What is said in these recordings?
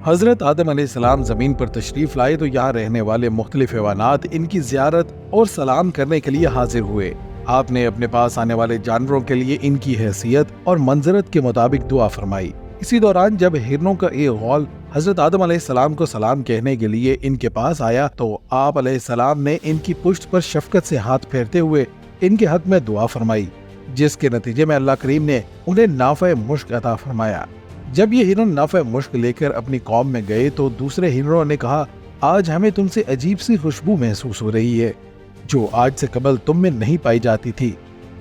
حضرت آدم علیہ السلام زمین پر تشریف لائے تو یہاں رہنے والے مختلف حیوانات ان کی زیارت اور سلام کرنے کے لیے حاضر ہوئے۔ آپ نے اپنے پاس آنے والے جانوروں کے لیے ان کی حیثیت اور منظرت کے مطابق دعا فرمائی۔ اسی دوران جب ہرنوں کا ایک غول حضرت آدم علیہ السلام کو سلام کہنے کے لیے ان کے پاس آیا تو آپ علیہ السلام نے ان کی پشت پر شفقت سے ہاتھ پھیرتے ہوئے ان کے حق میں دعا فرمائی، جس کے نتیجے میں اللہ کریم نے انہیں نافع مشک عطا فرمایا۔ جب یہ ہرن نافع مشک لے کر اپنی قوم میں گئے تو دوسرے ہرنوں نے کہا، آج ہمیں تم سے عجیب سی خوشبو محسوس ہو رہی ہے جو آج سے قبل تم میں نہیں پائی جاتی تھی۔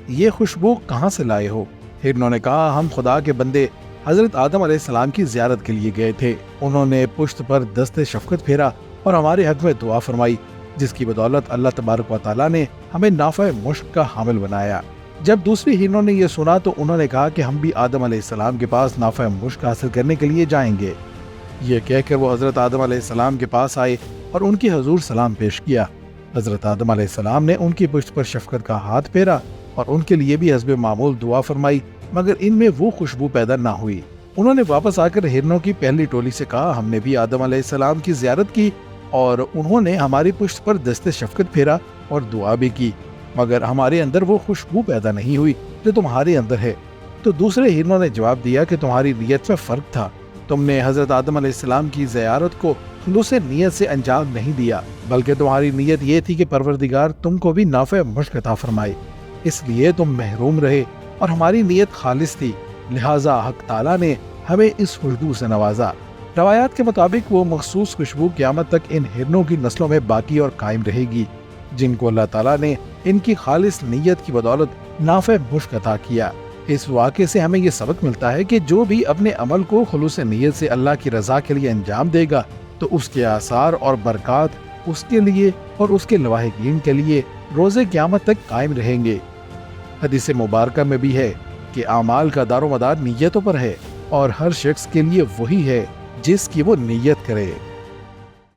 یہ خوشبو کہاں سے لائے ہو؟ ہرنوں نے کہا، ہم خدا کے بندے حضرت آدم علیہ السلام کی زیارت کے لیے گئے تھے۔ انہوں نے پشت پر دست شفقت پھیرا اور ہمارے حق میں دعا فرمائی، جس کی بدولت اللہ تبارک و تعالیٰ نے ہمیں نافع مشک کا حامل بنایا۔ جب دوسری ہرنوں نے یہ سنا تو انہوں نے کہا کہ ہم بھی آدم علیہ السلام کے پاس نافع مشک حاصل کرنے کے لیے جائیں گے۔ یہ کہہ کر وہ حضرت آدم علیہ السلام کے پاس آئے اور ان کی حضور سلام پیش کیا۔ حضرت آدم علیہ السلام نے ان کی پشت پر شفقت کا ہاتھ پھیرا اور ان کے لیے بھی حسب معمول دعا فرمائی، مگر ان میں وہ خوشبو پیدا نہ ہوئی۔ انہوں نے واپس آ کر ہرنوں کی پہلی ٹولی سے کہا، ہم نے بھی آدم علیہ السلام کی زیارت کی اور انہوں نے ہماری پشت پر دست شفقت پھیرا اور دعا بھی کی، مگر ہمارے اندر وہ خوشبو پیدا نہیں ہوئی جو تمہارے اندر ہے۔ تو دوسرے ہرنوں نے جواب دیا کہ تمہاری نیت میں فرق تھا، تم نے حضرت آدم علیہ السلام کی زیارت کو خلوص نیت سے انجام نہیں دیا، بلکہ تمہاری نیت یہ تھی کہ پروردگار تم کو بھی نافع مشک عطا فرمائے، اس لیے تم محروم رہے اور ہماری نیت خالص تھی، لہٰذا حق تعالیٰ نے ہمیں اس خوشبو سے نوازا۔ روایات کے مطابق وہ مخصوص خوشبو قیامت تک ان ہرنوں کی نسلوں میں باقی اور قائم رہے گی، جن کو اللہ تعالیٰ نے ان کی خالص نیت کی بدولت نافع مشک عطا کیا۔ اس واقعے سے ہمیں یہ سبق ملتا ہے کہ جو بھی اپنے عمل کو خلوص نیت سے اللہ کی رضا کے لیے انجام دے گا تو اس کے آثار اور برکات اس کے لیے اور اس کے لواحقین کے لیے روز قیامت تک قائم رہیں گے۔ حدیث مبارکہ میں بھی ہے کہ اعمال کا دار و مدار نیتوں پر ہے اور ہر شخص کے لیے وہی ہے جس کی وہ نیت کرے۔